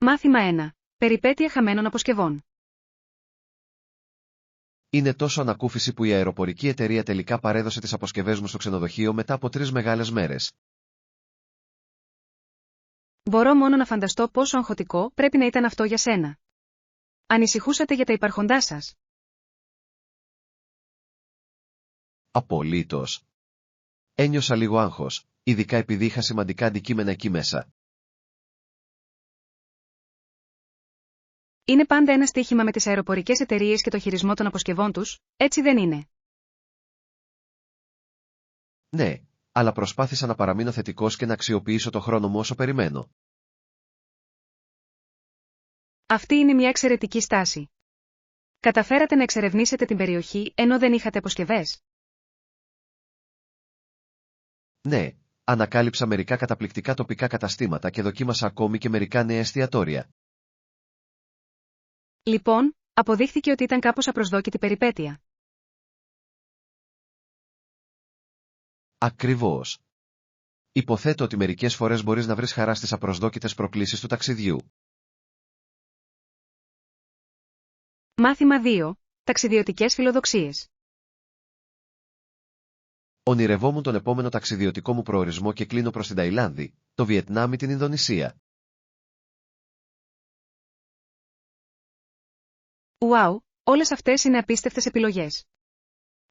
Μάθημα 1. Περιπέτεια χαμένων αποσκευών. Είναι τόσο ανακούφιση που η αεροπορική εταιρεία τελικά παρέδωσε τις αποσκευές μου στο ξενοδοχείο μετά από 3 μεγάλες μέρες. Μπορώ μόνο να φανταστώ πόσο αγχωτικό πρέπει να ήταν αυτό για σένα. Ανησυχούσατε για τα υπαρχοντά σας? Απολύτως. Ένιωσα λίγο άγχος, ειδικά επειδή είχα σημαντικά αντικείμενα εκεί μέσα. Είναι πάντα ένα στοίχημα με τις αεροπορικές εταιρείες και το χειρισμό των αποσκευών τους, έτσι δεν είναι? Ναι, αλλά προσπάθησα να παραμείνω θετικός και να αξιοποιήσω το χρόνο μου όσο περιμένω. Αυτή είναι μια εξαιρετική στάση. Καταφέρατε να εξερευνήσετε την περιοχή ενώ δεν είχατε αποσκευές? Ναι, ανακάλυψα μερικά καταπληκτικά τοπικά καταστήματα και δοκίμασα ακόμη και μερικά νέα εστιατόρια. Λοιπόν, αποδείχθηκε ότι ήταν κάπως απροσδόκητη περιπέτεια. Ακριβώς. Υποθέτω ότι μερικές φορές μπορείς να βρεις χαρά στις απροσδόκητες προκλήσεις του ταξιδιού. Μάθημα 2. Ταξιδιωτικές φιλοδοξίες. Ονειρευόμουν τον επόμενο ταξιδιωτικό μου προορισμό και κλείνω προς την Ταϊλάνδη, το Βιετνάμ ή την Ινδονησία. Ουάου, όλες αυτές είναι απίστευτες επιλογές.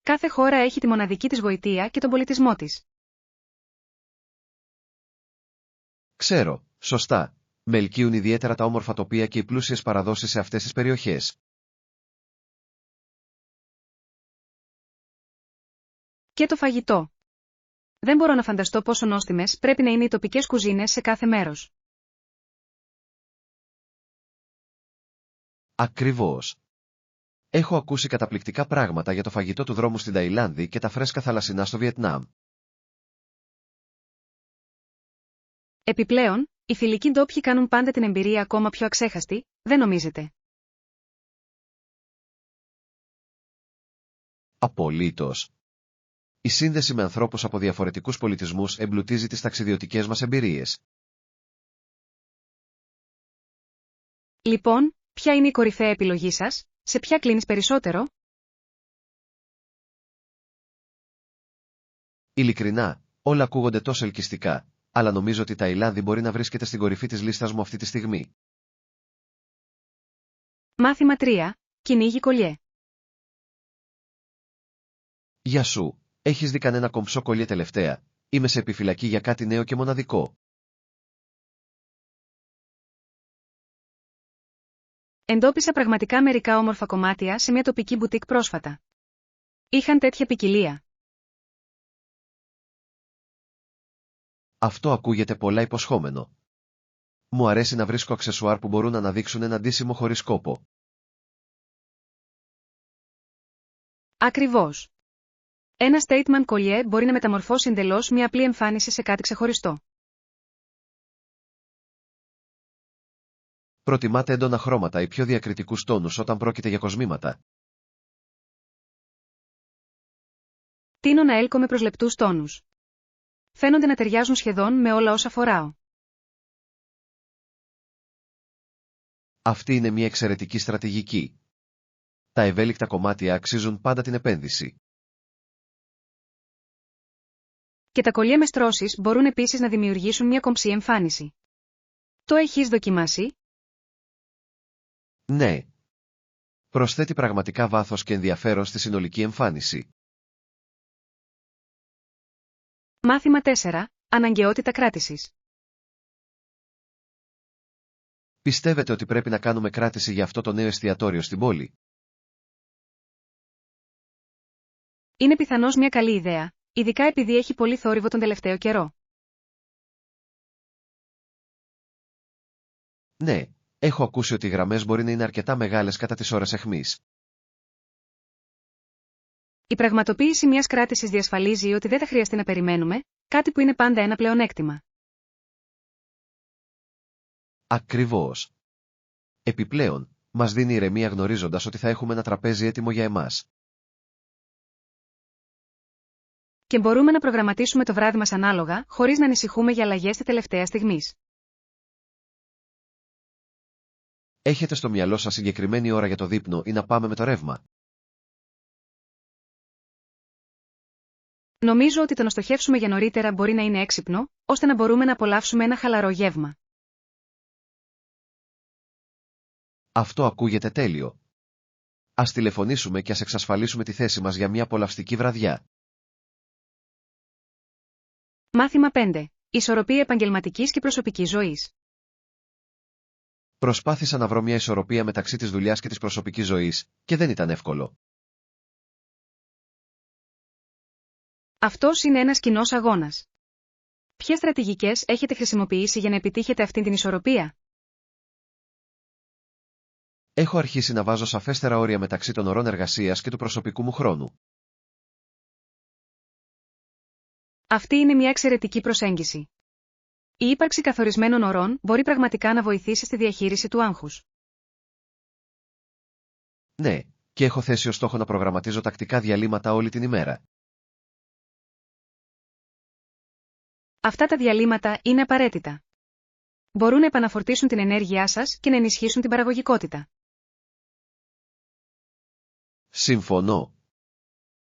Κάθε χώρα έχει τη μοναδική της γοητεία και τον πολιτισμό της. Ξέρω, σωστά. Με ελκύουν ιδιαίτερα τα όμορφα τοπία και οι πλούσιες παραδόσεις σε αυτές τις περιοχές. Και το φαγητό. Δεν μπορώ να φανταστώ πόσο νόστιμες πρέπει να είναι οι τοπικές κουζίνες σε κάθε μέρος. Ακριβώς. Έχω ακούσει καταπληκτικά πράγματα για το φαγητό του δρόμου στην Ταϊλάνδη και τα φρέσκα θαλασσινά στο Βιετνάμ. Επιπλέον, οι φιλικοί ντόπιοι κάνουν πάντα την εμπειρία ακόμα πιο αξέχαστη, δεν νομίζετε? Απολύτως. Η σύνδεση με ανθρώπους από διαφορετικούς πολιτισμούς εμπλουτίζει τις ταξιδιωτικές μας εμπειρίες. Λοιπόν, ποια είναι η κορυφαία επιλογή σας, σε ποια κλείνεις περισσότερο? Ειλικρινά, όλα ακούγονται τόσο ελκυστικά, αλλά νομίζω ότι η Ταϊλάνδη μπορεί να βρίσκεται στην κορυφή της λίστας μου αυτή τη στιγμή. Μάθημα 3. Κυνήγι κολιέ. Γεια σου, έχεις δει κανένα κομψό κολλιέ τελευταία? Είμαι σε επιφυλακή για κάτι νέο και μοναδικό. Εντόπισα πραγματικά μερικά όμορφα κομμάτια σε μια τοπική μπουτίκ πρόσφατα. Είχαν τέτοια ποικιλία. Αυτό ακούγεται πολλά υποσχόμενο. Μου αρέσει να βρίσκω αξεσουάρ που μπορούν να αναδείξουν ένα ντύσιμο χωρίς κόπο. Ακριβώς. Ένα statement κολιέ μπορεί να μεταμορφώσει εντελώς μια απλή εμφάνιση σε κάτι ξεχωριστό. Προτιμάτε έντονα χρώματα ή πιο διακριτικούς τόνους όταν πρόκειται για κοσμήματα? Τείνω να έλκομαι προς λεπτούς τόνους. Φαίνονται να ταιριάζουν σχεδόν με όλα όσα φοράω. Αυτή είναι μια εξαιρετική στρατηγική. Τα ευέλικτα κομμάτια αξίζουν πάντα την επένδυση. Και τα κολιέ με στρώσεις μπορούν επίσης να δημιουργήσουν μια κομψή εμφάνιση. Το έχεις δοκιμάσει? Ναι. Προσθέτει πραγματικά βάθος και ενδιαφέρον στη συνολική εμφάνιση. Μάθημα 4. Αναγκαιότητα κράτησης. Πιστεύετε ότι πρέπει να κάνουμε κράτηση για αυτό το νέο εστιατόριο στην πόλη? Είναι πιθανώς μια καλή ιδέα, ειδικά επειδή έχει πολύ θόρυβο τον τελευταίο καιρό. Ναι, έχω ακούσει ότι οι γραμμές μπορεί να είναι αρκετά μεγάλες κατά τις ώρες αιχμής. Η πραγματοποίηση μιας κράτησης διασφαλίζει ότι δεν θα χρειαστεί να περιμένουμε, κάτι που είναι πάντα ένα πλεονέκτημα. Ακριβώς. Επιπλέον, μας δίνει ηρεμία γνωρίζοντας ότι θα έχουμε ένα τραπέζι έτοιμο για εμάς. Και μπορούμε να προγραμματίσουμε το βράδυ μας ανάλογα, χωρίς να ανησυχούμε για αλλαγές τη τελευταία στιγμής. Έχετε στο μυαλό σας συγκεκριμένη ώρα για το δείπνο ή να πάμε με το ρεύμα? Νομίζω ότι το να στοχεύσουμε για νωρίτερα μπορεί να είναι έξυπνο, ώστε να μπορούμε να απολαύσουμε ένα χαλαρό γεύμα. Αυτό ακούγεται τέλειο. Ας τηλεφωνήσουμε και ας εξασφαλίσουμε τη θέση μας για μια απολαυστική βραδιά. Μάθημα 5. Ισορροπία επαγγελματικής και προσωπικής ζωής. Προσπάθησα να βρω μια ισορροπία μεταξύ της δουλειάς και της προσωπικής ζωής, και δεν ήταν εύκολο. Αυτός είναι ένας κοινός αγώνας. Ποιες στρατηγικές έχετε χρησιμοποιήσει για να επιτύχετε αυτήν την ισορροπία? Έχω αρχίσει να βάζω σαφέστερα όρια μεταξύ των ωρών εργασίας και του προσωπικού μου χρόνου. Αυτή είναι μια εξαιρετική προσέγγιση. Η ύπαρξη καθορισμένων ωρών μπορεί πραγματικά να βοηθήσει στη διαχείριση του άγχους. Ναι, και έχω θέσει ως στόχο να προγραμματίζω τακτικά διαλύματα όλη την ημέρα. Αυτά τα διαλύματα είναι απαραίτητα. Μπορούν να επαναφορτίσουν την ενέργειά σας και να ενισχύσουν την παραγωγικότητα. Συμφωνώ.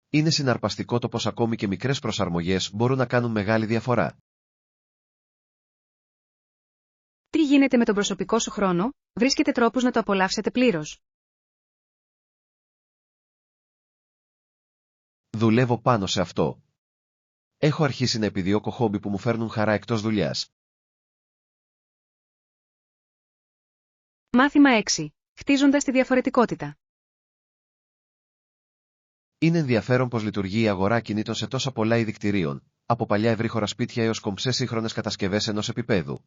Είναι συναρπαστικό το πως ακόμη και μικρές προσαρμογές μπορούν να κάνουν μεγάλη διαφορά. Τι γίνεται με τον προσωπικό σου χρόνο? Βρίσκετε τρόπους να το απολαύσετε πλήρως? Δουλεύω πάνω σε αυτό. Έχω αρχίσει να επιδιώκω χόμπι που μου φέρνουν χαρά εκτός δουλειάς. Μάθημα 6. Χτίζοντας τη διαφορετικότητα. Είναι ενδιαφέρον πως λειτουργεί η αγορά κινήτων σε τόσα πολλά είδη κτηρίων, από παλιά ευρύχωρα σπίτια έως κομψές σύγχρονες κατασκευές ενός επίπεδου.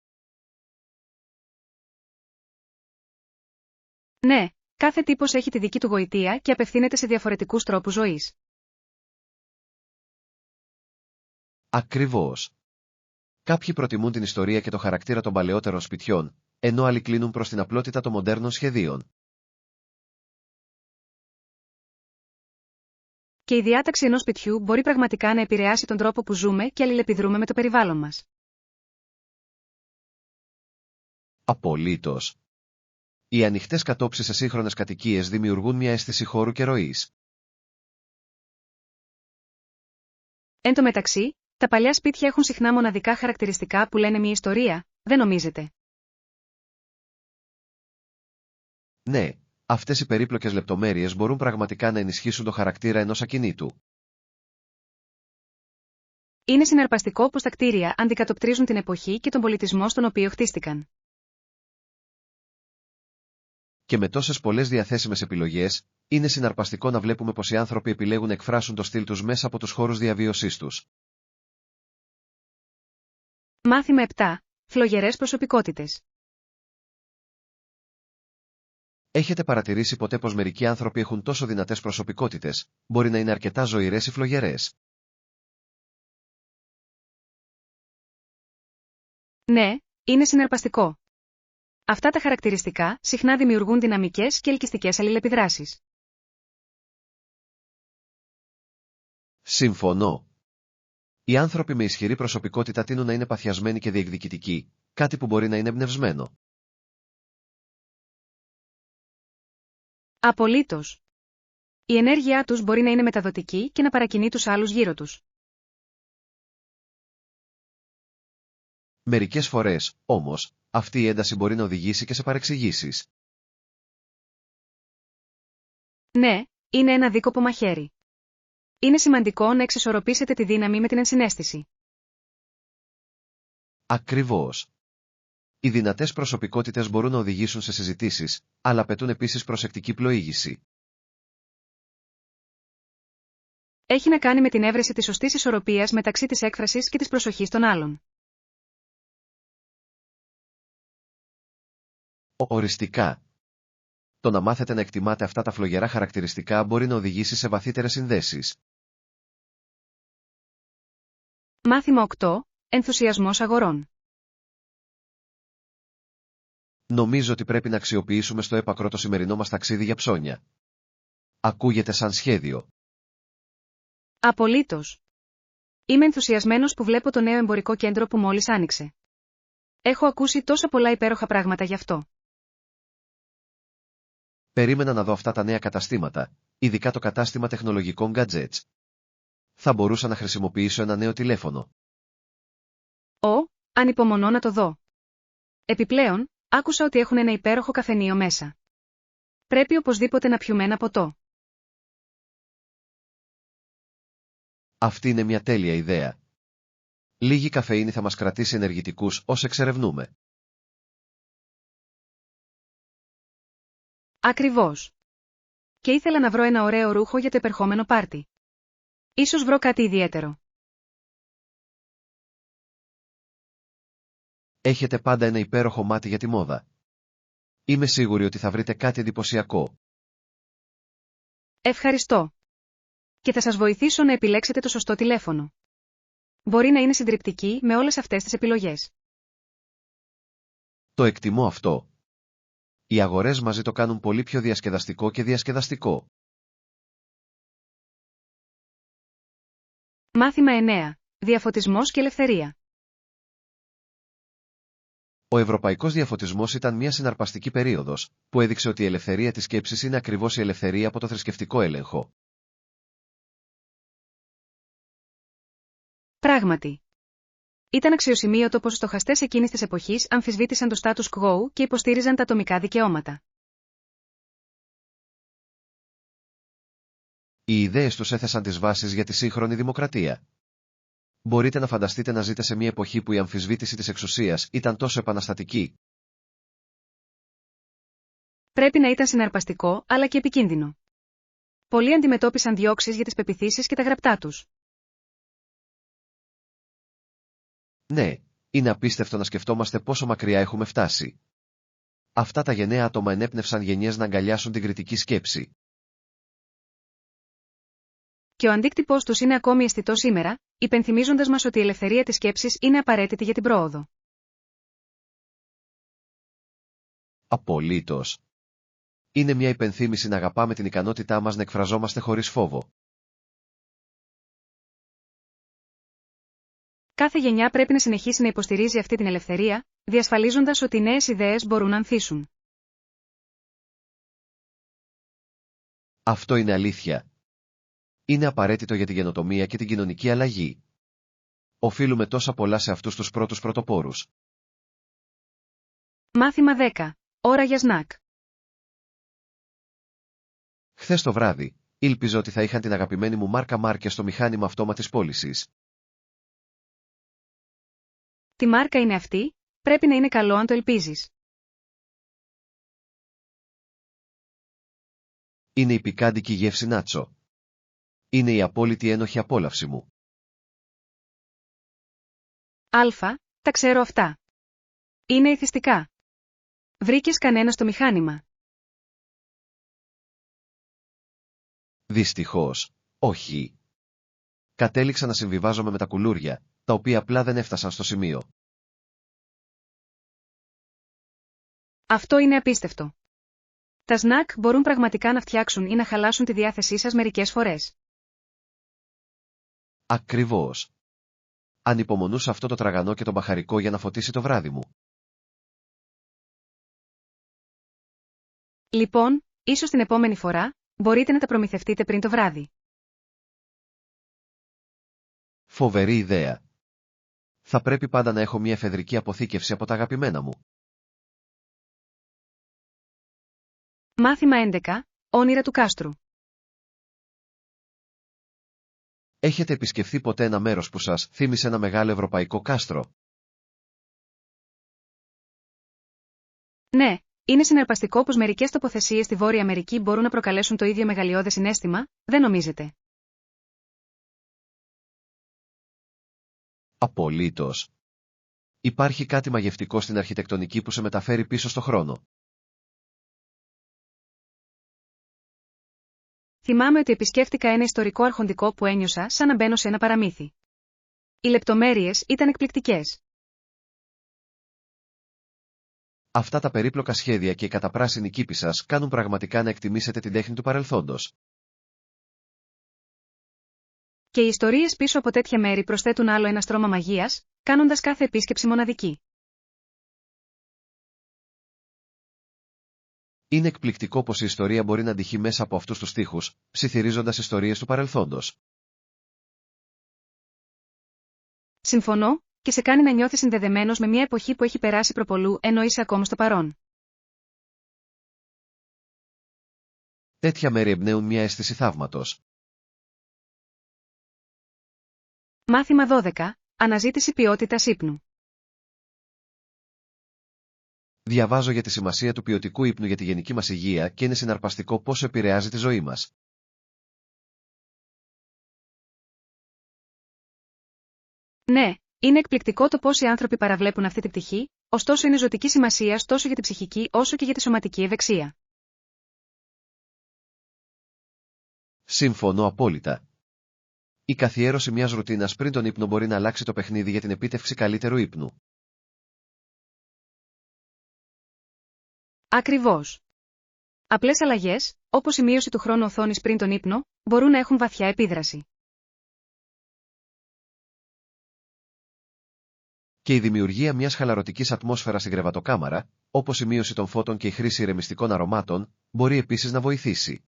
Ναι, κάθε τύπος έχει τη δική του γοητεία και απευθύνεται σε διαφορετικούς τρόπους ζωής. Ακριβώς. Κάποιοι προτιμούν την ιστορία και το χαρακτήρα των παλαιότερων σπιτιών, ενώ άλλοι κλείνουν προς την απλότητα των μοντέρνων σχεδίων. Και η διάταξη ενός σπιτιού μπορεί πραγματικά να επηρεάσει τον τρόπο που ζούμε και αλληλεπιδρούμε με το περιβάλλον μας. Απολύτως. Οι ανοιχτές κατόψεις σε σύγχρονες κατοικίες δημιουργούν μια αίσθηση χώρου και ροής. Εν τω μεταξύ, τα παλιά σπίτια έχουν συχνά μοναδικά χαρακτηριστικά που λένε μια ιστορία, δεν νομίζετε? Ναι, αυτές οι περίπλοκες λεπτομέρειες μπορούν πραγματικά να ενισχύσουν το χαρακτήρα ενός ακινήτου. Είναι συναρπαστικό πως τα κτίρια αντικατοπτρίζουν την εποχή και τον πολιτισμό στον οποίο χτίστηκαν. Και με τόσες πολλές διαθέσιμες επιλογές, είναι συναρπαστικό να βλέπουμε πως οι άνθρωποι επιλέγουν να εκφράσουν το στυλ τους μέσα από τους χώρους διαβίωσής τους. Μάθημα 7. Φλογερές προσωπικότητες. Έχετε παρατηρήσει ποτέ πως μερικοί άνθρωποι έχουν τόσο δυνατές προσωπικότητες, μπορεί να είναι αρκετά ζωηρές ή φλογερές? Ναι, είναι συναρπαστικό. Αυτά τα χαρακτηριστικά συχνά δημιουργούν δυναμικές και ελκυστικές αλληλεπιδράσεις. Συμφωνώ. Οι άνθρωποι με ισχυρή προσωπικότητα τείνουν να είναι παθιασμένοι και διεκδικητικοί, κάτι που μπορεί να είναι εμπνευσμένο. Απολύτως. Η ενέργειά τους μπορεί να είναι μεταδοτική και να παρακινεί τους άλλους γύρω τους. Μερικές φορές, όμως, αυτή η ένταση μπορεί να οδηγήσει και σε παρεξηγήσεις. Ναι, είναι ένα δίκοπο μαχαίρι. Είναι σημαντικό να εξισορροπήσετε τη δύναμη με την ενσυναίσθηση. Ακριβώς. Οι δυνατές προσωπικότητες μπορούν να οδηγήσουν σε συζητήσεις, αλλά απαιτούν επίσης προσεκτική πλοήγηση. Έχει να κάνει με την έβρεση της σωστής ισορροπίας μεταξύ της έκφρασης και της προσοχής των άλλων. Οριστικά. Το να μάθετε να εκτιμάτε αυτά τα φλογερά χαρακτηριστικά μπορεί να οδηγήσει σε βαθύτερες συνδέσεις. Μάθημα 8. Ενθουσιασμός αγορών. Νομίζω ότι πρέπει να αξιοποιήσουμε στο έπακρο το σημερινό μας ταξίδι για ψώνια. Ακούγεται σαν σχέδιο. Απολύτως. Είμαι ενθουσιασμένος που βλέπω το νέο εμπορικό κέντρο που μόλις άνοιξε. Έχω ακούσει τόσα πολλά υπέροχα πράγματα γι' αυτό. Περίμενα να δω αυτά τα νέα καταστήματα, ειδικά το κατάστημα τεχνολογικών gadgets. Θα μπορούσα να χρησιμοποιήσω ένα νέο τηλέφωνο. Ανυπομονώ να το δω. Επιπλέον, άκουσα ότι έχουν ένα υπέροχο καφενείο μέσα. Πρέπει οπωσδήποτε να πιούμε ένα ποτό. Αυτή είναι μια τέλεια ιδέα. Λίγη καφεΐνη θα μας κρατήσει ενεργητικούς όσο εξερευνούμε. Ακριβώς. Και ήθελα να βρω ένα ωραίο ρούχο για το επερχόμενο πάρτι. Ίσως βρω κάτι ιδιαίτερο. Έχετε πάντα ένα υπέροχο μάτι για τη μόδα. Είμαι σίγουρη ότι θα βρείτε κάτι εντυπωσιακό. Ευχαριστώ. Και θα σας βοηθήσω να επιλέξετε το σωστό τηλέφωνο. Μπορεί να είναι συντριπτική με όλες αυτές τις επιλογές. Το εκτιμώ αυτό. Οι αγορές μαζί το κάνουν πολύ πιο διασκεδαστικό και διασκεδαστικό. Μάθημα 9. Διαφωτισμός και ελευθερία. Ο ευρωπαϊκός διαφωτισμός ήταν μια συναρπαστική περίοδος, που έδειξε ότι η ελευθερία της σκέψης είναι ακριβώς η ελευθερία από το θρησκευτικό έλεγχο. Πράγματι. Ήταν αξιοσημείωτο πως οι στοχαστές εκείνης της εποχής αμφισβήτησαν το status quo και υποστήριζαν τα ατομικά δικαιώματα. Οι ιδέες τους έθεσαν τις βάσεις για τη σύγχρονη δημοκρατία. Μπορείτε να φανταστείτε να ζείτε σε μια εποχή που η αμφισβήτηση της εξουσίας ήταν τόσο επαναστατική. Πρέπει να ήταν συναρπαστικό, αλλά και επικίνδυνο. Πολλοί αντιμετώπισαν διώξεις για τις πεποιθήσεις και τα γραπτά τους. Ναι, είναι απίστευτο να σκεφτόμαστε πόσο μακριά έχουμε φτάσει. Αυτά τα γενναία άτομα ενέπνευσαν γενιές να αγκαλιάσουν την κριτική σκέψη. Και ο αντίκτυπος τους είναι ακόμη αισθητό σήμερα, υπενθυμίζοντας μας ότι η ελευθερία της σκέψης είναι απαραίτητη για την πρόοδο. Απολύτως. Είναι μια υπενθύμηση να αγαπάμε την ικανότητά μας να εκφραζόμαστε χωρίς φόβο. Κάθε γενιά πρέπει να συνεχίσει να υποστηρίζει αυτή την ελευθερία, διασφαλίζοντας ότι οι νέες ιδέες μπορούν να ανθίσουν. Αυτό είναι αλήθεια. Είναι απαραίτητο για την καινοτομία και την κοινωνική αλλαγή. Οφείλουμε τόσα πολλά σε αυτούς τους πρώτους πρωτοπόρους. Μάθημα 10. Ώρα για σνακ. Χθες το βράδυ, ήλπιζα ότι θα είχαν την αγαπημένη μου μάρκα Μάρκες στο μηχάνημα αυτόματης πώλησης. Τι μάρκα είναι αυτή? Πρέπει να είναι καλό αν το ελπίζεις. Είναι η πικάντικη γεύση νάτσο. Είναι η απόλυτη ένοχη απόλαυση μου. Τα ξέρω αυτά. Είναι εθιστικά. Βρήκες κανένα στο μηχάνημα? Δυστυχώς, όχι. Κατέληξα να συμβιβάζομαι με τα κουλούρια, τα οποία απλά δεν έφτασαν στο σημείο. Αυτό είναι απίστευτο. Τα σνακ μπορούν πραγματικά να φτιάξουν ή να χαλάσουν τη διάθεσή σας μερικές φορές. Ακριβώς. Ανυπομονούσα αυτό το τραγανό και το μπαχαρικό για να φωτίσει το βράδυ μου. Λοιπόν, ίσως την επόμενη φορά, μπορείτε να τα προμηθευτείτε πριν το βράδυ. Φοβερή ιδέα. Θα πρέπει πάντα να έχω μια εφεδρική αποθήκευση από τα αγαπημένα μου. Μάθημα 11. Όνειρα του κάστρου. Έχετε επισκεφθεί ποτέ ένα μέρος που σας θύμισε ένα μεγάλο ευρωπαϊκό κάστρο? Ναι, είναι συναρπαστικό πως μερικές τοποθεσίες στη Βόρεια Αμερική μπορούν να προκαλέσουν το ίδιο μεγαλειώδες συναίσθημα, δεν νομίζετε? Απολύτως. Υπάρχει κάτι μαγευτικό στην αρχιτεκτονική που σε μεταφέρει πίσω στο χρόνο. Θυμάμαι ότι επισκέφτηκα ένα ιστορικό αρχοντικό που ένιωσα σαν να μπαίνω σε ένα παραμύθι. Οι λεπτομέρειες ήταν εκπληκτικές. Αυτά τα περίπλοκα σχέδια και η καταπράσινη κήπη σας κάνουν πραγματικά να εκτιμήσετε την τέχνη του παρελθόντος. Και οι ιστορίες πίσω από τέτοια μέρη προσθέτουν άλλο ένα στρώμα μαγείας, κάνοντας κάθε επίσκεψη μοναδική. Είναι εκπληκτικό πως η ιστορία μπορεί να αντυχεί μέσα από αυτούς τους στίχους, ψιθυρίζοντας ιστορίες του παρελθόντος. Συμφωνώ, και σε κάνει να νιώθεις συνδεδεμένος με μια εποχή που έχει περάσει προπολού ενώ είσαι ακόμα στο παρόν. Τέτοια μέρη εμπνέουν μια αίσθηση θαύματος. Μάθημα 12. Αναζήτηση ποιότητας ύπνου. Διαβάζω για τη σημασία του ποιοτικού ύπνου για τη γενική μας υγεία και είναι συναρπαστικό πόσο επηρεάζει τη ζωή μας. Ναι, είναι εκπληκτικό το πώς οι άνθρωποι παραβλέπουν αυτή την πτυχή, ωστόσο είναι ζωτική σημασία τόσο για τη ψυχική όσο και για τη σωματική ευεξία. Συμφωνώ απόλυτα. Η καθιέρωση μιας ρουτίνας πριν τον ύπνο μπορεί να αλλάξει το παιχνίδι για την επίτευξη καλύτερου ύπνου. Ακριβώς. Απλές αλλαγές, όπως η μείωση του χρόνου οθόνης πριν τον ύπνο, μπορούν να έχουν βαθιά επίδραση. Και η δημιουργία μιας χαλαρωτικής ατμόσφαιρας στην κρεβατοκάμαρα, όπως η μείωση των φώτων και η χρήση ηρεμιστικών αρωμάτων, μπορεί επίσης να βοηθήσει.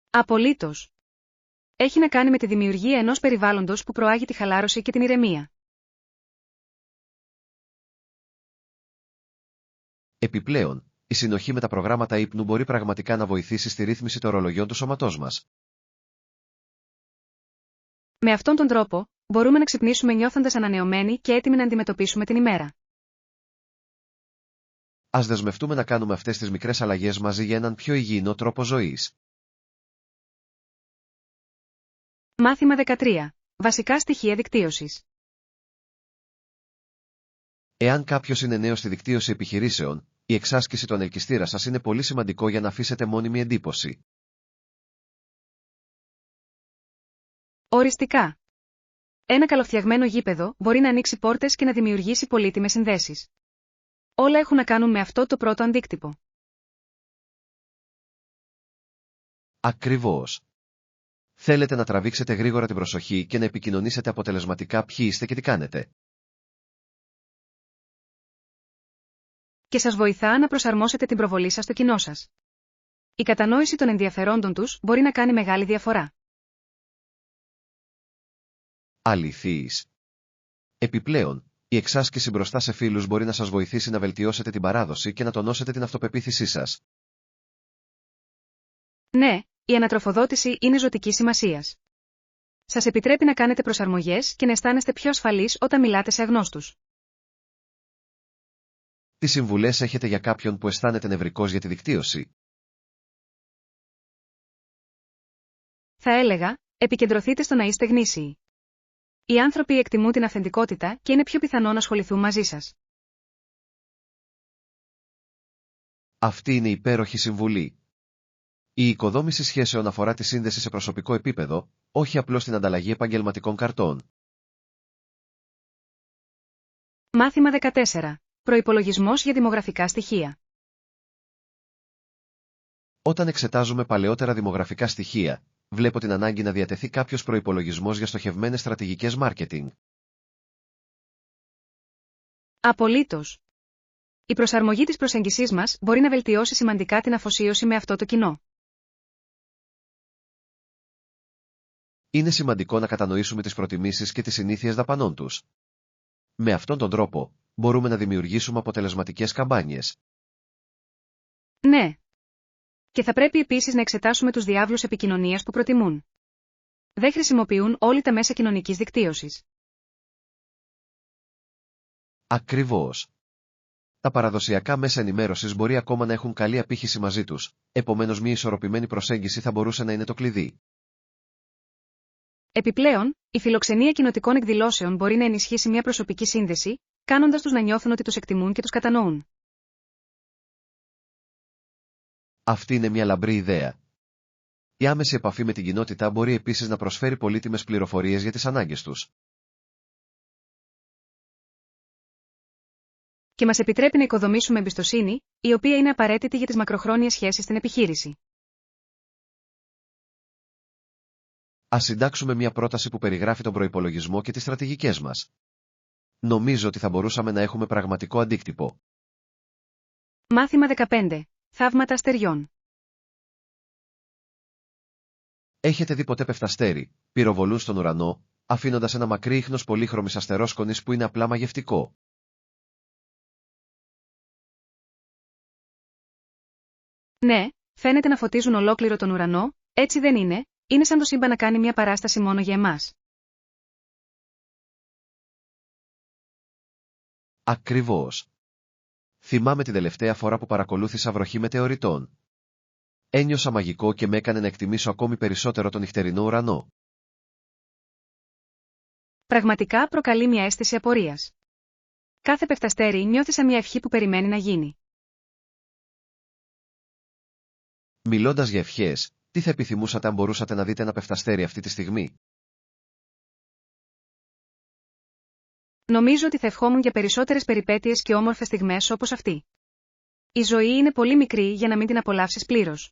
Απολύτως. Έχει να κάνει με τη δημιουργία ενός περιβάλλοντος που προάγει τη χαλάρωση και την ηρεμία. Επιπλέον, η συνοχή με τα προγράμματα ύπνου μπορεί πραγματικά να βοηθήσει στη ρύθμιση των ορολογιών του σώματός μας. Με αυτόν τον τρόπο, μπορούμε να ξυπνήσουμε νιώθοντας ανανεωμένοι και έτοιμοι να αντιμετωπίσουμε την ημέρα. Ας δεσμευτούμε να κάνουμε αυτές τις μικρές αλλαγές μαζί για έναν πιο υγιεινό τρόπο ζωής. Μάθημα 13. Βασικά στοιχεία δικτύωσης. Εάν κάποιος είναι νέος στη δικτύωση επιχειρήσεων, η εξάσκηση του ανελκυστήρα σας είναι πολύ σημαντικό για να αφήσετε μόνιμη εντύπωση. Οριστικά. Ένα καλοφτιαγμένο γήπεδο μπορεί να ανοίξει πόρτες και να δημιουργήσει πολύτιμες συνδέσεις. Όλα έχουν να κάνουν με αυτό το πρώτο αντίκτυπο. Ακριβώς. Θέλετε να τραβήξετε γρήγορα την προσοχή και να επικοινωνήσετε αποτελεσματικά ποιοι είστε και τι κάνετε. Και σας βοηθά να προσαρμόσετε την προβολή σας στο κοινό σας. Η κατανόηση των ενδιαφερόντων τους μπορεί να κάνει μεγάλη διαφορά. Αληθείς. Επιπλέον, η εξάσκηση μπροστά σε φίλους μπορεί να σας βοηθήσει να βελτιώσετε την παράδοση και να τονώσετε την αυτοπεποίθησή σας. Ναι, η ανατροφοδότηση είναι ζωτική σημασίας. Σας επιτρέπει να κάνετε προσαρμογές και να αισθάνεστε πιο ασφαλείς όταν μιλάτε σε αγνώστους. Τι συμβουλές έχετε για κάποιον που αισθάνεται νευρικός για τη δικτύωση? Θα έλεγα, επικεντρωθείτε στο να είστε γνήσιοι. Οι άνθρωποι εκτιμούν την αυθεντικότητα και είναι πιο πιθανό να ασχοληθούν μαζί σας. Αυτή είναι υπέροχη συμβουλή. Η οικοδόμηση σχέσεων αφορά τη σύνδεση σε προσωπικό επίπεδο, όχι απλώς την ανταλλαγή επαγγελματικών καρτών. Μάθημα 14. Προϋπολογισμός για δημογραφικά στοιχεία. Όταν εξετάζουμε παλαιότερα δημογραφικά στοιχεία, βλέπω την ανάγκη να διατεθεί κάποιος προϋπολογισμός για στοχευμένες στρατηγικές μάρκετινγκ. Απολύτως. Η προσαρμογή της προσέγγισής μας μπορεί να βελτιώσει σημαντικά την αφοσίωση με αυτό το κοινό. Είναι σημαντικό να κατανοήσουμε τις προτιμήσεις και τις συνήθειες δαπανών τους. Με αυτόν τον τρόπο, μπορούμε να δημιουργήσουμε αποτελεσματικές καμπάνιες. Ναι. Και θα πρέπει επίσης να εξετάσουμε τους διάβλους επικοινωνίας που προτιμούν. Δεν χρησιμοποιούν όλοι τα μέσα κοινωνικής δικτύωσης. Ακριβώς. Τα παραδοσιακά μέσα ενημέρωσης μπορεί ακόμα να έχουν καλή απήχηση μαζί τους, επομένως μια ισορροπημένη προσέγγιση θα μπορούσε να είναι το κλειδί. Επιπλέον, η φιλοξενία κοινοτικών εκδηλώσεων μπορεί να ενισχύσει μια προσωπική σύνδεση, κάνοντας τους να νιώθουν ότι τους εκτιμούν και τους κατανοούν. Αυτή είναι μια λαμπρή ιδέα. Η άμεση επαφή με την κοινότητα μπορεί επίσης να προσφέρει πολύτιμες πληροφορίες για τις ανάγκες τους. Και μας επιτρέπει να οικοδομήσουμε εμπιστοσύνη, η οποία είναι απαραίτητη για τις μακροχρόνιες σχέσεις στην επιχείρηση. Ας συντάξουμε μια πρόταση που περιγράφει τον προϋπολογισμό και τις στρατηγικές μας. Νομίζω ότι θα μπορούσαμε να έχουμε πραγματικό αντίκτυπο. Μάθημα 15. Θαύματα αστεριών. Έχετε δει ποτέ πεφταστέρι, πυροβολούν στον ουρανό, αφήνοντας ένα μακρύ ίχνος πολύχρωμης αστερόσκονης που είναι απλά μαγευτικό. Ναι, φαίνεται να φωτίζουν ολόκληρο τον ουρανό, έτσι δεν είναι? Είναι σαν το σύμπαν να κάνει μια παράσταση μόνο για εμάς. Ακριβώς. Θυμάμαι την τελευταία φορά που παρακολούθησα βροχή μετεωριτών. Ένιωσα μαγικό και με έκανε να εκτιμήσω ακόμη περισσότερο τον νυχτερινό ουρανό. Πραγματικά προκαλεί μια αίσθηση απορίας. Κάθε πεφταστέρι νιώθει σαν μια ευχή που περιμένει να γίνει. Μιλώντας για ευχές, τι θα επιθυμούσατε αν μπορούσατε να δείτε ένα πεφταστέρι αυτή τη στιγμή? Νομίζω ότι θα ευχόμουν για περισσότερες περιπέτειες και όμορφες στιγμές όπως αυτή. Η ζωή είναι πολύ μικρή για να μην την απολαύσεις πλήρως.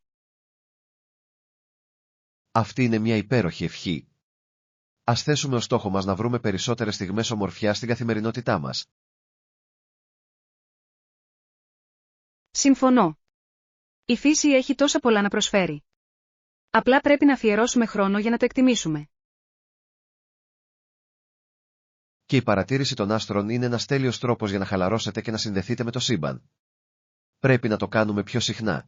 Αυτή είναι μια υπέροχη ευχή. Ας θέσουμε ως στόχο μας να βρούμε περισσότερες στιγμές ομορφιάς στην καθημερινότητά μας. Συμφωνώ. Η φύση έχει τόσα πολλά να προσφέρει. Απλά πρέπει να αφιερώσουμε χρόνο για να το εκτιμήσουμε. Και η παρατήρηση των άστρων είναι ένας τέλειος τρόπος για να χαλαρώσετε και να συνδεθείτε με το σύμπαν. Πρέπει να το κάνουμε πιο συχνά.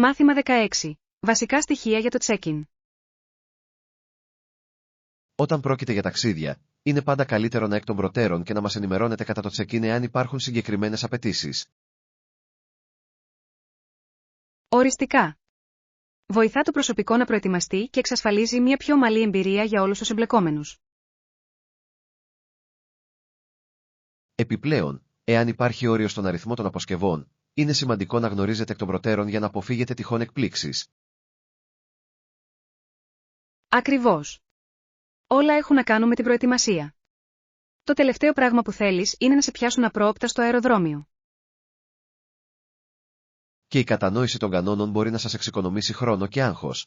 Μάθημα 16. Βασικά στοιχεία για το check-in. Όταν πρόκειται για ταξίδια, είναι πάντα καλύτερο να εκ των προτέρων και να μας ενημερώνετε κατά το check-in εάν υπάρχουν συγκεκριμένες απαιτήσεις. Οριστικά. Βοηθά το προσωπικό να προετοιμαστεί και εξασφαλίζει μια πιο ομαλή εμπειρία για όλους τους εμπλεκόμενους. Επιπλέον, εάν υπάρχει όριο στον αριθμό των αποσκευών, είναι σημαντικό να γνωρίζετε εκ των προτέρων για να αποφύγετε τυχόν εκπλήξεις. Ακριβώς. Όλα έχουν να κάνουν με την προετοιμασία. Το τελευταίο πράγμα που θέλεις είναι να σε πιάσουν απρόοπτα στο αεροδρόμιο. Και η κατανόηση των κανόνων μπορεί να σας εξοικονομήσει χρόνο και άγχος.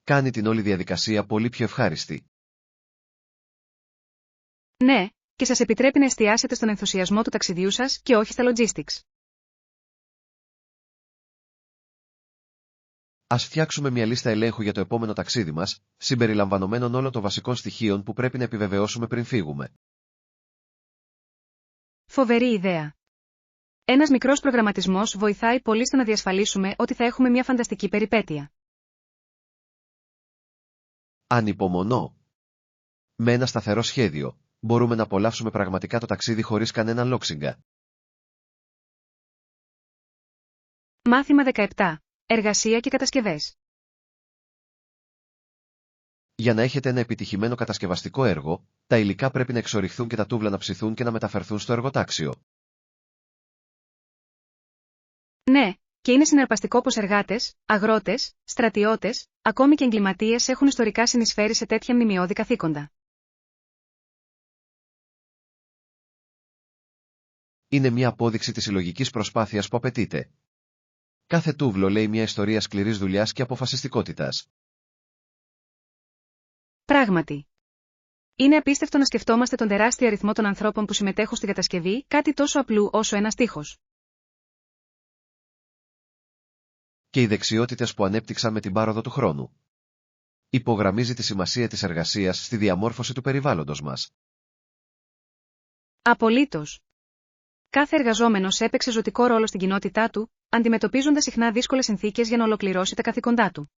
Κάνει την όλη διαδικασία πολύ πιο ευχάριστη. Ναι, και σας επιτρέπει να εστιάσετε στον ενθουσιασμό του ταξιδιού σας και όχι στα logistics. Ας φτιάξουμε μια λίστα ελέγχου για το επόμενο ταξίδι μας, συμπεριλαμβανομένων όλων των βασικών στοιχείων που πρέπει να επιβεβαιώσουμε πριν φύγουμε. Φοβερή ιδέα. Ένας μικρός προγραμματισμός βοηθάει πολύ στο να διασφαλίσουμε ότι θα έχουμε μια φανταστική περιπέτεια. Ανυπομονώ. Με ένα σταθερό σχέδιο, μπορούμε να απολαύσουμε πραγματικά το ταξίδι χωρίς κανένα λόξιγκα. Μάθημα 17. Εργασία και κατασκευές. Για να έχετε ένα επιτυχημένο κατασκευαστικό έργο, τα υλικά πρέπει να εξορυχθούν και τα τούβλα να ψηθούν και να μεταφερθούν στο εργοτάξιο. Ναι, και είναι συναρπαστικό πως εργάτες, αγρότες, στρατιώτες, ακόμη και εγκληματίες έχουν ιστορικά συνεισφέρει σε τέτοια μνημειώδη καθήκοντα. Είναι μια απόδειξη της συλλογικής προσπάθειας που απαιτείται. Κάθε τούβλο λέει μια ιστορία σκληρής δουλειάς και αποφασιστικότητας. Πράγματι. Είναι απίστευτο να σκεφτόμαστε τον τεράστιο αριθμό των ανθρώπων που συμμετέχουν στην κατασκευή, κάτι τόσο απλού όσο ένας τοίχος. Και οι δεξιότητες που ανέπτυξαν με την πάροδο του χρόνου. Υπογραμμίζει τη σημασία της εργασίας στη διαμόρφωση του περιβάλλοντος μας. Απολύτως. Κάθε εργαζόμενος έπαιξε ζωτικό ρόλο στην κοινότητά του, αντιμετωπίζοντας συχνά δύσκολες συνθήκες για να ολοκληρώσει τα καθήκοντά του.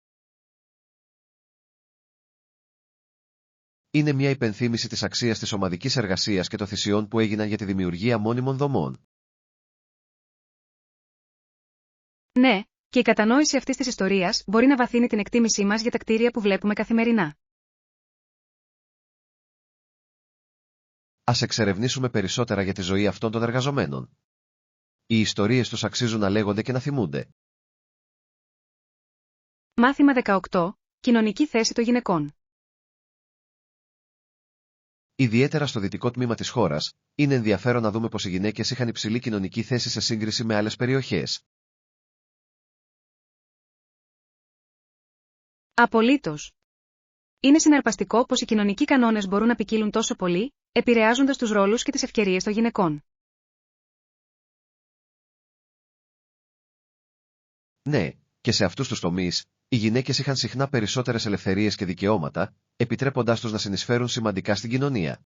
Είναι μια υπενθύμηση της αξίας της ομαδικής εργασίας και των θυσιών που έγιναν για τη δημιουργία μόνιμων δομών. Ναι, και η κατανόηση αυτής της ιστορίας μπορεί να βαθύνει την εκτίμησή μας για τα κτίρια που βλέπουμε καθημερινά. Ας εξερευνήσουμε περισσότερα για τη ζωή αυτών των εργαζομένων. Οι ιστορίες τους αξίζουν να λέγονται και να θυμούνται. Μάθημα 18. Κοινωνική θέση των γυναικών. Ιδιαίτερα στο δυτικό τμήμα της χώρας, είναι ενδιαφέρον να δούμε πως οι γυναίκες είχαν υψηλή κοινωνική θέση σε σύγκριση με άλλες περιοχές. Απολύτως. Είναι συναρπαστικό πως οι κοινωνικοί κανόνες μπορούν να ποικίλουν τόσο πολύ, επηρεάζοντας τους ρόλους και τις ευκαιρίες των γυναικών. Ναι, και σε αυτούς τους τομείς, οι γυναίκες είχαν συχνά περισσότερες ελευθερίες και δικαιώματα, επιτρέποντάς τους να συνεισφέρουν σημαντικά στην κοινωνία.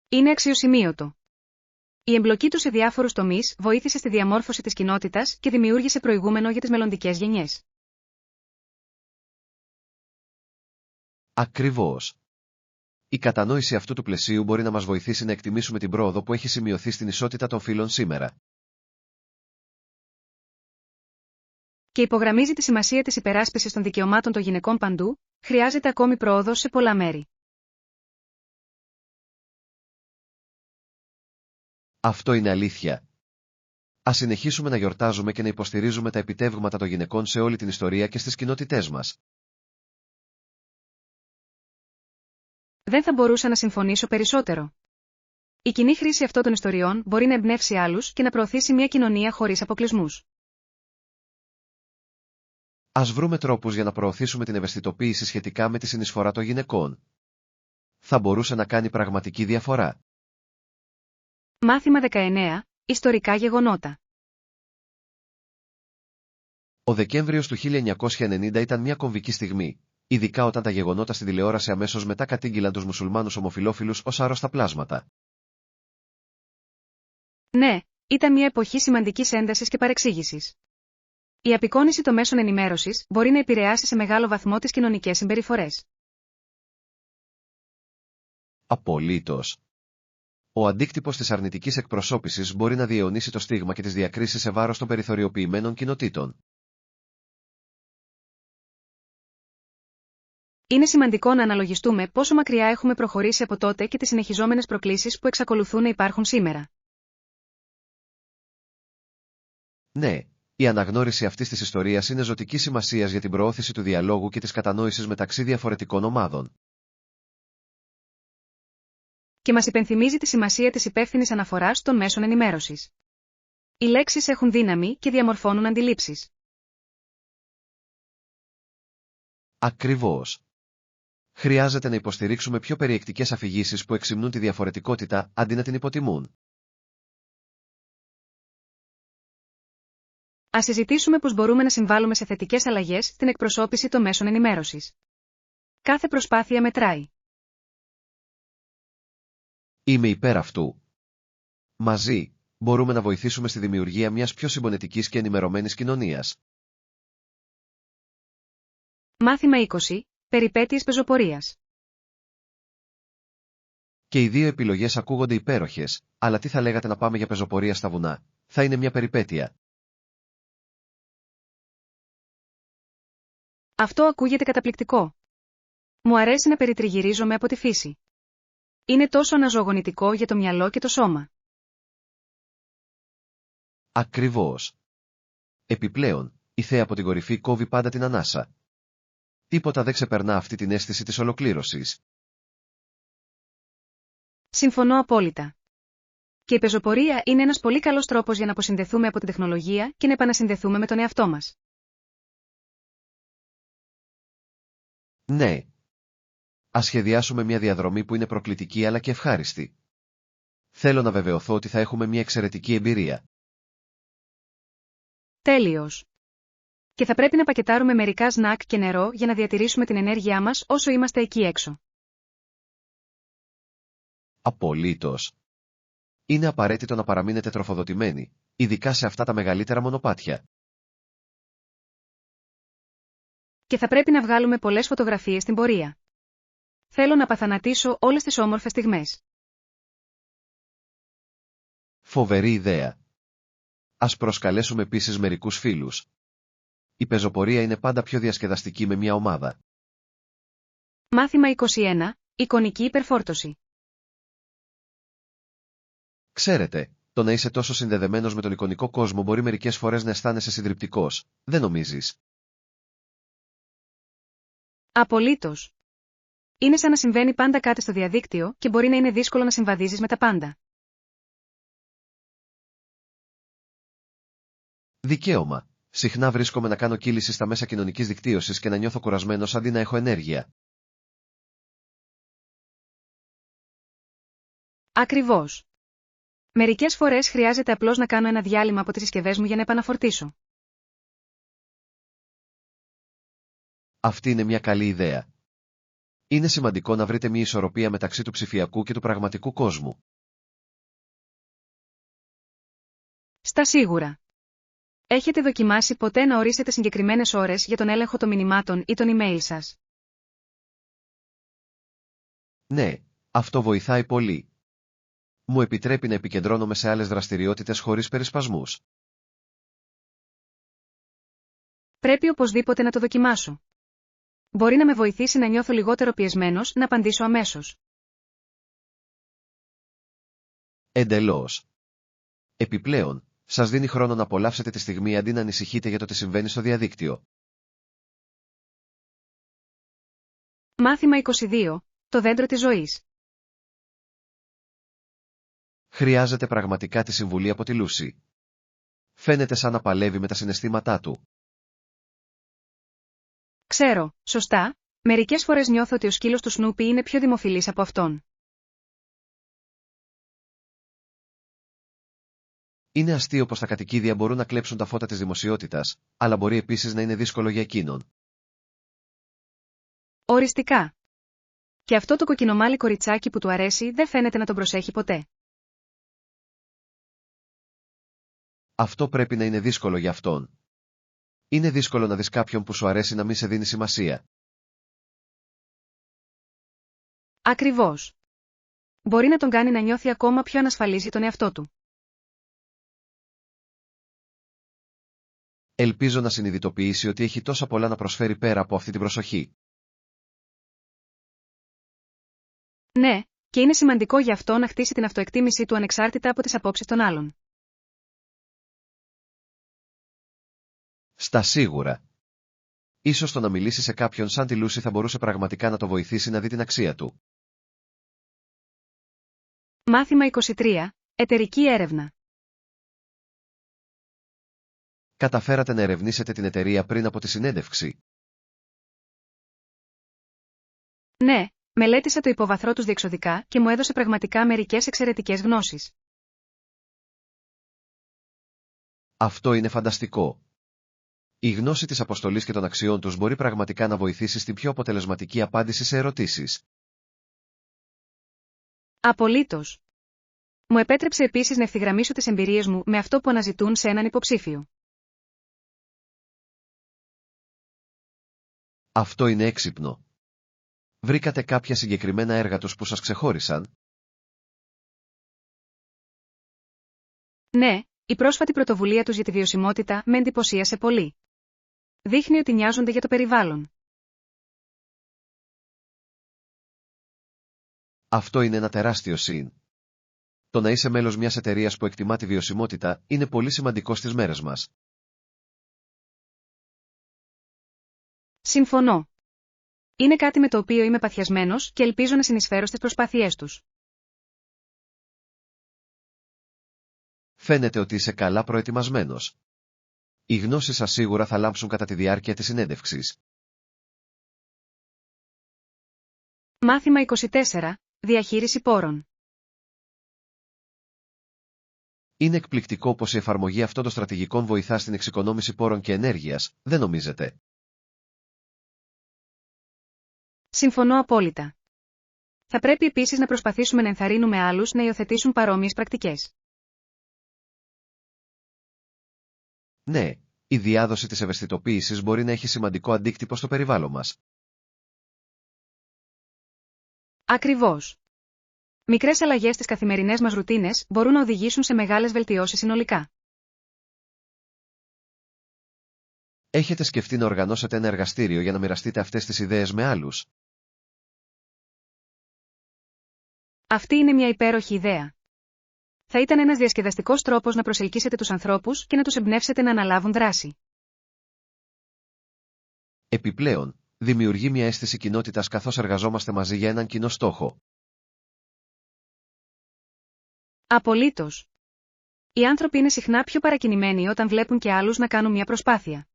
Είναι αξιοσημείωτο. Η εμπλοκή του σε διάφορους τομείς βοήθησε στη διαμόρφωση της κοινότητας και δημιούργησε προηγούμενο για τις μελλοντικές γενιές. Ακριβώς. Η κατανόηση αυτού του πλαισίου μπορεί να μας βοηθήσει να εκτιμήσουμε την πρόοδο που έχει σημειωθεί στην ισότητα των φύλων σήμερα. Και υπογραμμίζει τη σημασία της υπεράσπισης των δικαιωμάτων των γυναικών παντού, χρειάζεται ακόμη πρόοδος σε πολλά μέρη. Αυτό είναι αλήθεια. Ας συνεχίσουμε να γιορτάζουμε και να υποστηρίζουμε τα επιτεύγματα των γυναικών σε όλη την ιστορία και στις κοινότητές μας. Δεν θα μπορούσα να συμφωνήσω περισσότερο. Η κοινή χρήση αυτών των ιστοριών μπορεί να εμπνεύσει άλλους και να προωθήσει μια κοινωνία χωρίς αποκλεισμούς. Ας βρούμε τρόπους για να προωθήσουμε την ευαισθητοποίηση σχετικά με τη συνεισφορά των γυναικών. Θα μπορούσε να κάνει πραγματική διαφορά. Μάθημα 19. Ιστορικά γεγονότα. Ο Δεκέμβριος του 1990 ήταν μια κομβική στιγμή, ειδικά όταν τα γεγονότα στην τηλεόραση αμέσως μετά κατήγγειλαν τους μουσουλμάνους ομοφυλόφιλους ως άρρωστα πλάσματα. Ναι, ήταν μια εποχή σημαντικής έντασης και παρεξήγησης. Η απεικόνιση των μέσων ενημέρωσης μπορεί να επηρεάσει σε μεγάλο βαθμό τις κοινωνικές συμπεριφορές. Απολύτως. Ο αντίκτυπος της αρνητικής εκπροσώπησης μπορεί να διαιωνίσει το στίγμα και τις διακρίσεις σε βάρος των περιθωριοποιημένων κοινοτήτων. Είναι σημαντικό να αναλογιστούμε πόσο μακριά έχουμε προχωρήσει από τότε και τις συνεχιζόμενες προκλήσεις που εξακολουθούν να υπάρχουν σήμερα. Ναι, η αναγνώριση αυτής της ιστορίας είναι ζωτικής σημασίας για την προώθηση του διαλόγου και της κατανόησης μεταξύ διαφορετικών ομάδων. Και μας υπενθυμίζει τη σημασία της υπεύθυνης αναφοράς των μέσων ενημέρωσης. Οι λέξεις έχουν δύναμη και διαμορφώνουν αντιλήψεις. Ακριβώς. Χρειάζεται να υποστηρίξουμε πιο περιεκτικές αφηγήσεις που εξυμνούν τη διαφορετικότητα αντί να την υποτιμούν. Ας συζητήσουμε πώς μπορούμε να συμβάλλουμε σε θετικές αλλαγές στην εκπροσώπηση των μέσων ενημέρωσης. Κάθε προσπάθεια μετράει. Είμαι υπέρ αυτού. Μαζί, μπορούμε να βοηθήσουμε στη δημιουργία μιας πιο συμπονετικής και ενημερωμένης κοινωνίας. Μάθημα 20. Περιπέτειες πεζοπορίας. Και οι δύο επιλογές ακούγονται υπέροχες, αλλά τι θα λέγατε να πάμε για πεζοπορία στα βουνά? Θα είναι μια περιπέτεια. Αυτό ακούγεται καταπληκτικό. Μου αρέσει να περιτριγυρίζομαι από τη φύση. Είναι τόσο αναζωογονητικό για το μυαλό και το σώμα. Ακριβώς. Επιπλέον, η θέα από την κορυφή κόβει πάντα την ανάσα. Τίποτα δεν ξεπερνά αυτή την αίσθηση της ολοκλήρωσης. Συμφωνώ απόλυτα. Και η πεζοπορία είναι ένας πολύ καλός τρόπος για να αποσυνδεθούμε από την τεχνολογία και να επανασυνδεθούμε με τον εαυτό μας. Ναι. Ας σχεδιάσουμε μια διαδρομή που είναι προκλητική αλλά και ευχάριστη. Θέλω να βεβαιωθώ ότι θα έχουμε μια εξαιρετική εμπειρία. Τέλειος. Και θα πρέπει να πακετάρουμε μερικά σνακ και νερό για να διατηρήσουμε την ενέργειά μας όσο είμαστε εκεί έξω. Απολύτως. Είναι απαραίτητο να παραμείνετε τροφοδοτημένοι, ειδικά σε αυτά τα μεγαλύτερα μονοπάτια. Και θα πρέπει να βγάλουμε πολλές φωτογραφίες στην πορεία. Θέλω να παθανατήσω όλες τις όμορφες στιγμές. Φοβερή ιδέα. Ας προσκαλέσουμε επίσης μερικούς φίλους. Η πεζοπορία είναι πάντα πιο διασκεδαστική με μια ομάδα. Μάθημα 21. Εικονική υπερφόρτωση. Ξέρετε, το να είσαι τόσο συνδεδεμένος με τον εικονικό κόσμο μπορεί μερικές φορές να αισθάνεσαι συντριπτικός, δεν νομίζεις? Απολύτως. Είναι σαν να συμβαίνει πάντα κάτι στο διαδίκτυο και μπορεί να είναι δύσκολο να συμβαδίζεις με τα πάντα. Δικαίωμα. Συχνά βρίσκομαι να κάνω κύληση στα μέσα κοινωνικής δικτύωσης και να νιώθω κουρασμένος αντί να έχω ενέργεια. Ακριβώς. Μερικές φορές χρειάζεται απλώς να κάνω ένα διάλειμμα από τις συσκευές μου για να επαναφορτίσω. Αυτή είναι μια καλή ιδέα. Είναι σημαντικό να βρείτε μια ισορροπία μεταξύ του ψηφιακού και του πραγματικού κόσμου. Στα σίγουρα. Έχετε δοκιμάσει ποτέ να ορίσετε συγκεκριμένες ώρες για τον έλεγχο των μηνυμάτων ή των email σας? Ναι, αυτό βοηθάει πολύ. Μου επιτρέπει να επικεντρώνομαι σε άλλες δραστηριότητες χωρίς περισπασμούς. Πρέπει οπωσδήποτε να το δοκιμάσω. Μπορεί να με βοηθήσει να νιώθω λιγότερο πιεσμένος να απαντήσω αμέσως. Εντελώς. Επιπλέον, σας δίνει χρόνο να απολαύσετε τη στιγμή αντί να ανησυχείτε για το τι συμβαίνει στο διαδίκτυο. Μάθημα 22. Το δέντρο της ζωής. Χρειάζεται πραγματικά τη συμβουλή από τη Λούση. Φαίνεται σαν να παλεύει με τα συναισθήματά του. Ξέρω, σωστά, μερικές φορές νιώθω ότι ο σκύλος του Σνούπι είναι πιο δημοφιλής από αυτόν. Είναι αστείο πως τα κατοικίδια μπορούν να κλέψουν τα φώτα της δημοσιότητας, αλλά μπορεί επίσης να είναι δύσκολο για εκείνον. Οριστικά. Και αυτό το κοκκινομάλι κοριτσάκι που του αρέσει δεν φαίνεται να τον προσέχει ποτέ. Αυτό πρέπει να είναι δύσκολο για αυτόν. Είναι δύσκολο να δεις κάποιον που σου αρέσει να μην σε δίνει σημασία. Ακριβώς. Μπορεί να τον κάνει να νιώθει ακόμα πιο ανασφαλής για τον εαυτό του. Ελπίζω να συνειδητοποιήσει ότι έχει τόσα πολλά να προσφέρει πέρα από αυτή την προσοχή. Ναι, και είναι σημαντικό για αυτό να χτίσει την αυτοεκτίμησή του ανεξάρτητα από τις απόψεις των άλλων. Στα σίγουρα. Ίσως το να μιλήσει σε κάποιον σαν τη Λούση θα μπορούσε πραγματικά να το βοηθήσει να δει την αξία του. Μάθημα 23. Εταιρική έρευνα. Καταφέρατε να ερευνήσετε την εταιρεία πριν από τη συνέντευξη? Ναι, μελέτησα το υποβαθρό τους διεξοδικά και μου έδωσε πραγματικά μερικές εξαιρετικές γνώσεις. Αυτό είναι φανταστικό. Η γνώση της αποστολής και των αξιών τους μπορεί πραγματικά να βοηθήσει στην πιο αποτελεσματική απάντηση σε ερωτήσεις. Απολύτως. Μου επέτρεψε επίσης να ευθυγραμμίσω τις εμπειρίες μου με αυτό που αναζητούν σε έναν υποψήφιο. Αυτό είναι έξυπνο. Βρήκατε κάποια συγκεκριμένα έργα τους που σας ξεχώρισαν? Ναι, η πρόσφατη πρωτοβουλία τους για τη βιωσιμότητα με εντυπωσίασε πολύ. Δείχνει ότι νοιάζονται για το περιβάλλον. Αυτό είναι ένα τεράστιο συν. Το να είσαι μέλος μιας εταιρείας που εκτιμά τη βιωσιμότητα είναι πολύ σημαντικό στις μέρες μας. Συμφωνώ. Είναι κάτι με το οποίο είμαι παθιασμένος και ελπίζω να συνεισφέρω στις προσπάθειές τους. Φαίνεται ότι είσαι καλά προετοιμασμένος. Οι γνώσεις σας σίγουρα θα λάμψουν κατά τη διάρκεια της συνέντευξης. Μάθημα 24. Διαχείριση πόρων. Είναι εκπληκτικό πως η εφαρμογή αυτών των στρατηγικών βοηθά στην εξοικονόμηση πόρων και ενέργειας, δεν νομίζετε? Συμφωνώ απόλυτα. Θα πρέπει επίσης να προσπαθήσουμε να ενθαρρύνουμε άλλους να υιοθετήσουν παρόμοιες πρακτικές. Ναι, η διάδοση της ευαισθητοποίησης μπορεί να έχει σημαντικό αντίκτυπο στο περιβάλλον μας. Ακριβώς. Μικρές αλλαγές στις καθημερινές μας ρουτίνες μπορούν να οδηγήσουν σε μεγάλες βελτιώσεις συνολικά. Έχετε σκεφτεί να οργανώσετε ένα εργαστήριο για να μοιραστείτε αυτές τις ιδέες με άλλους? Αυτή είναι μια υπέροχη ιδέα. Θα ήταν ένας διασκεδαστικός τρόπος να προσελκύσετε τους ανθρώπους και να τους εμπνεύσετε να αναλάβουν δράση. Επιπλέον, δημιουργεί μια αίσθηση κοινότητας καθώς εργαζόμαστε μαζί για έναν κοινό στόχο. Απολύτως. Οι άνθρωποι είναι συχνά πιο παρακινημένοι όταν βλέπουν και άλλους να κάνουν μια προσπάθεια.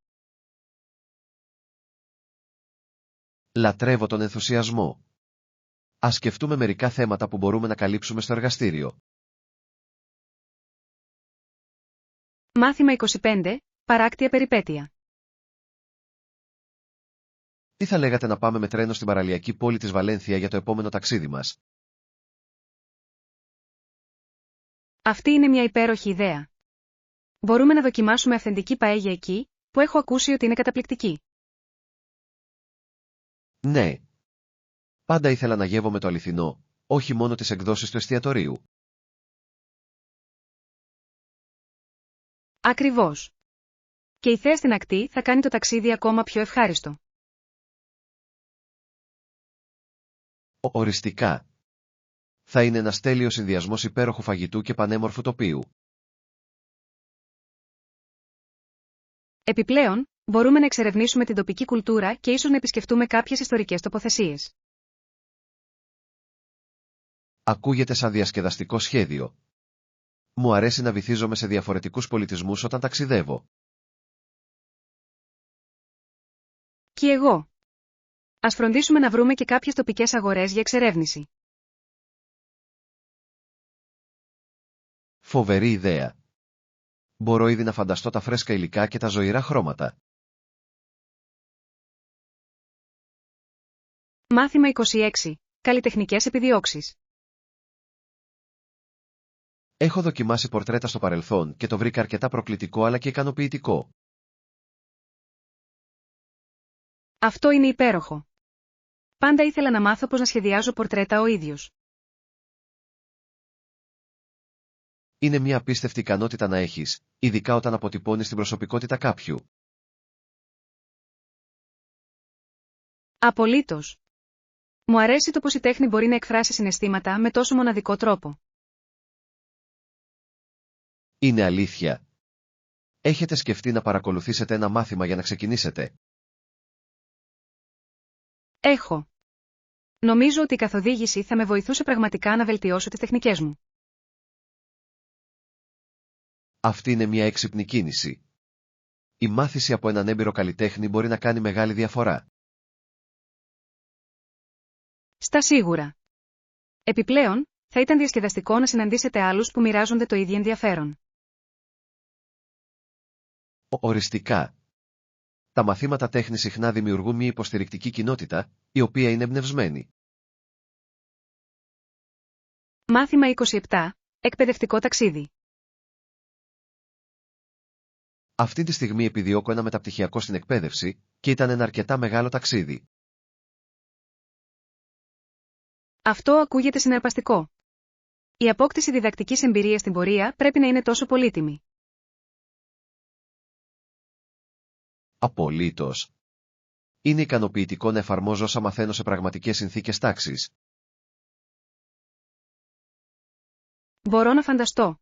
Λατρεύω τον ενθουσιασμό. Ας σκεφτούμε μερικά θέματα που μπορούμε να καλύψουμε στο εργαστήριο. Μάθημα 25. Παράκτια περιπέτεια. Τι θα λέγατε να πάμε με τρένο στην παραλιακή πόλη της Βαλένθια για το επόμενο ταξίδι μας? Αυτή είναι μια υπέροχη ιδέα. Μπορούμε να δοκιμάσουμε αυθεντική παέγια εκεί, που έχω ακούσει ότι είναι καταπληκτική. Ναι. Πάντα ήθελα να γεύομαι το αληθινό, όχι μόνο τις εκδόσεις του εστιατορίου. Ακριβώς. Και η θέα στην ακτή θα κάνει το ταξίδι ακόμα πιο ευχάριστο. Οριστικά. Θα είναι ένας τέλειος συνδυασμός υπέροχου φαγητού και πανέμορφου τοπίου. Επιπλέον, μπορούμε να εξερευνήσουμε την τοπική κουλτούρα και ίσως να επισκεφτούμε κάποιες ιστορικές τοποθεσίες. Ακούγεται σαν διασκεδαστικό σχέδιο. Μου αρέσει να βυθίζομαι σε διαφορετικούς πολιτισμούς όταν ταξιδεύω. Και εγώ. Ας φροντίσουμε να βρούμε και κάποιες τοπικές αγορές για εξερεύνηση. Φοβερή ιδέα. Μπορώ ήδη να φανταστώ τα φρέσκα υλικά και τα ζωηρά χρώματα. Μάθημα 26. Καλλιτεχνικές επιδιώξεις. Έχω δοκιμάσει πορτρέτα στο παρελθόν και το βρήκα αρκετά προκλητικό αλλά και ικανοποιητικό. Αυτό είναι υπέροχο. Πάντα ήθελα να μάθω πώς να σχεδιάζω πορτρέτα ο ίδιος. Είναι μια απίστευτη ικανότητα να έχεις, ειδικά όταν αποτυπώνεις την προσωπικότητα κάποιου. Απολύτως. Μου αρέσει το πως η τέχνη μπορεί να εκφράσει συναισθήματα με τόσο μοναδικό τρόπο. Είναι αλήθεια. Έχετε σκεφτεί να παρακολουθήσετε ένα μάθημα για να ξεκινήσετε? Έχω. Νομίζω ότι η καθοδήγηση θα με βοηθούσε πραγματικά να βελτιώσω τις τεχνικές μου. Αυτή είναι μια έξυπνη κίνηση. Η μάθηση από έναν έμπειρο καλλιτέχνη μπορεί να κάνει μεγάλη διαφορά. Στα σίγουρα. Επιπλέον, θα ήταν διασκεδαστικό να συναντήσετε άλλους που μοιράζονται το ίδιο ενδιαφέρον. Οριστικά. Τα μαθήματα τέχνης συχνά δημιουργούν μια υποστηρικτική κοινότητα, η οποία είναι εμπνευσμένη. Μάθημα 27. Εκπαιδευτικό ταξίδι. Αυτή τη στιγμή επιδιώκω ένα μεταπτυχιακό στην εκπαίδευση, και ήταν ένα αρκετά μεγάλο ταξίδι. Αυτό ακούγεται συναρπαστικό. Η απόκτηση διδακτικής εμπειρίας στην πορεία πρέπει να είναι τόσο πολύτιμη. Απολύτως. Είναι ικανοποιητικό να εφαρμόζω όσα μαθαίνω σε πραγματικές συνθήκες τάξης. Μπορώ να φανταστώ.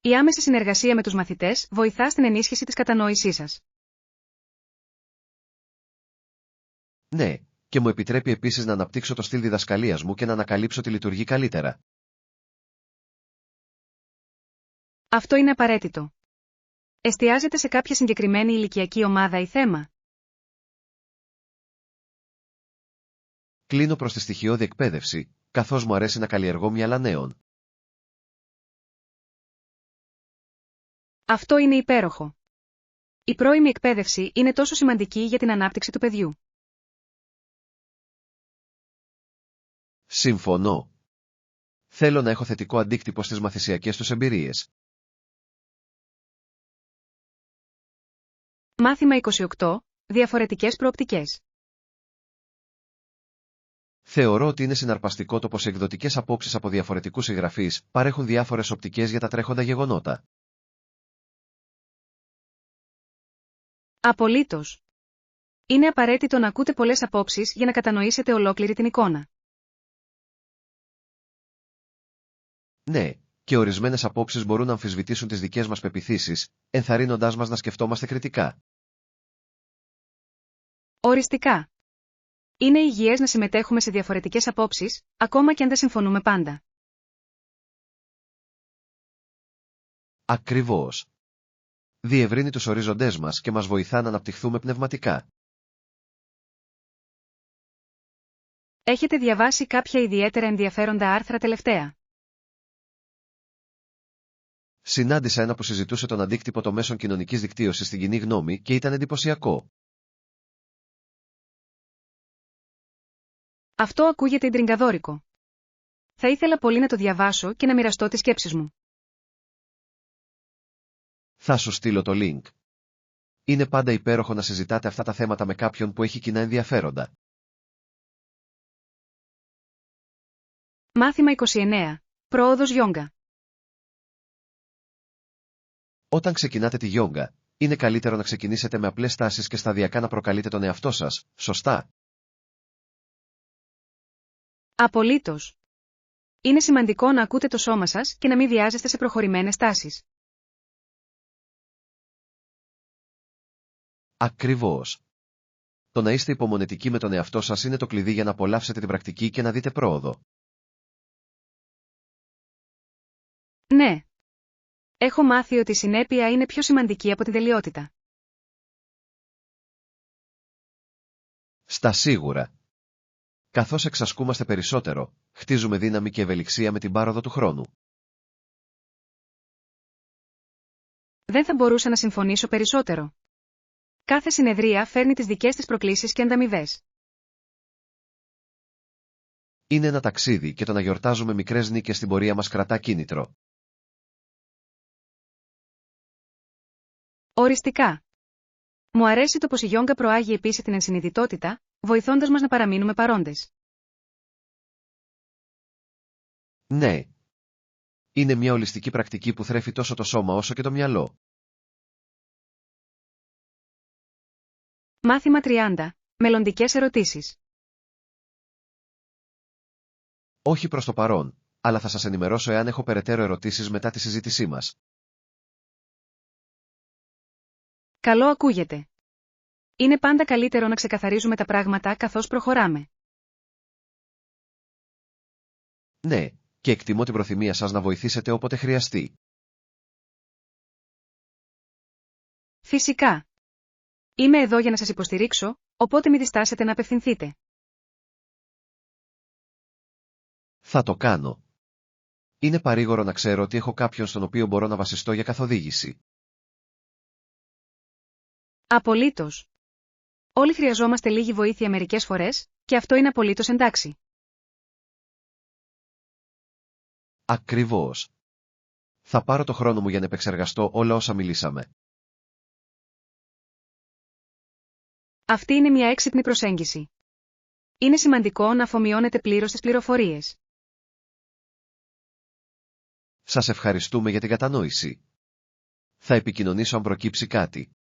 Η άμεση συνεργασία με τους μαθητές βοηθά στην ενίσχυση της κατανόησής σας. Ναι, και μου επιτρέπει επίσης να αναπτύξω το στυλ διδασκαλίας μου και να ανακαλύψω τι λειτουργεί καλύτερα. Αυτό είναι απαραίτητο. Εστιάζεται σε κάποια συγκεκριμένη ηλικιακή ομάδα ή θέμα? Κλείνω προς τη στοιχειώδη εκπαίδευση, καθώς μου αρέσει να καλλιεργώ μυαλά νέων. Αυτό είναι υπέροχο. Η πρώιμη εκπαίδευση είναι τόσο σημαντική για την ανάπτυξη του παιδιού. Συμφωνώ. Θέλω να έχω θετικό αντίκτυπο στις μαθησιακές τους εμπειρίες. Μάθημα 28. Διαφορετικές προοπτικές. Θεωρώ ότι είναι συναρπαστικό το πως οι εκδοτικές απόψεις από διαφορετικούς συγγραφείς παρέχουν διάφορες οπτικές για τα τρέχοντα γεγονότα. Απολύτως. Είναι απαραίτητο να ακούτε πολλές απόψεις για να κατανοήσετε ολόκληρη την εικόνα. Ναι, και ορισμένες απόψεις μπορούν να αμφισβητήσουν τις δικές μας πεποιθήσεις, ενθαρρύνοντάς μας να σκεφτόμαστε κριτικά. Οριστικά. Είναι υγιές να συμμετέχουμε σε διαφορετικές απόψεις, ακόμα και αν δεν συμφωνούμε πάντα. Ακριβώς. Διευρύνει τους ορίζοντές μας και μας βοηθά να αναπτυχθούμε πνευματικά. Έχετε διαβάσει κάποια ιδιαίτερα ενδιαφέροντα άρθρα τελευταία? Συνάντησα ένα που συζητούσε τον αντίκτυπο των μέσων κοινωνικής δικτύωσης στην κοινή γνώμη και ήταν εντυπωσιακό. Αυτό ακούγεται ιντριγκαδόρικο. Θα ήθελα πολύ να το διαβάσω και να μοιραστώ τις σκέψεις μου. Θα σου στείλω το link. Είναι πάντα υπέροχο να συζητάτε αυτά τα θέματα με κάποιον που έχει κοινά ενδιαφέροντα. Μάθημα 29. Πρόοδος γιόγκα. Όταν ξεκινάτε τη γιόγκα, είναι καλύτερο να ξεκινήσετε με απλές τάσεις και σταδιακά να προκαλείτε τον εαυτό σας, σωστά? Απολύτως. Είναι σημαντικό να ακούτε το σώμα σας και να μην βιάζεστε σε προχωρημένες τάσεις. Ακριβώς. Το να είστε υπομονετικοί με τον εαυτό σας είναι το κλειδί για να απολαύσετε την πρακτική και να δείτε πρόοδο. Ναι. Έχω μάθει ότι η συνέπεια είναι πιο σημαντική από την τελειότητα. Στα σίγουρα. Καθώς εξασκούμαστε περισσότερο, χτίζουμε δύναμη και ευελιξία με την πάροδο του χρόνου. Δεν θα μπορούσα να συμφωνήσω περισσότερο. Κάθε συνεδρία φέρνει τις δικές της προκλήσεις και ανταμοιβές. Είναι ένα ταξίδι και το να γιορτάζουμε μικρές νίκες στην πορεία μας κρατά κίνητρο. Οριστικά. Μου αρέσει το πως η γιόγκα προάγει επίσης την ενσυνειδητότητα, βοηθώντας μας να παραμείνουμε παρόντες. Ναι. Είναι μια ολιστική πρακτική που θρέφει τόσο το σώμα όσο και το μυαλό. Μάθημα 30. Μελλοντικές ερωτήσεις. Όχι προς το παρόν, αλλά θα σας ενημερώσω εάν έχω περαιτέρω ερωτήσεις μετά τη συζήτησή μας. Καλό ακούγεται. Είναι πάντα καλύτερο να ξεκαθαρίζουμε τα πράγματα καθώς προχωράμε. Ναι, και εκτιμώ την προθυμία σας να βοηθήσετε όποτε χρειαστεί. Φυσικά. Είμαι εδώ για να σας υποστηρίξω, οπότε μην διστάσετε να απευθυνθείτε. Θα το κάνω. Είναι παρήγορο να ξέρω ότι έχω κάποιον στον οποίο μπορώ να βασιστώ για καθοδήγηση. Απολύτως. Όλοι χρειαζόμαστε λίγη βοήθεια μερικές φορές, και αυτό είναι απολύτως εντάξει. Ακριβώς. Θα πάρω το χρόνο μου για να επεξεργαστώ όλα όσα μιλήσαμε. Αυτή είναι μια έξυπνη προσέγγιση. Είναι σημαντικό να αφομοιώνετε πλήρως τις πληροφορίες. Σας ευχαριστούμε για την κατανόηση. Θα επικοινωνήσω αν προκύψει κάτι.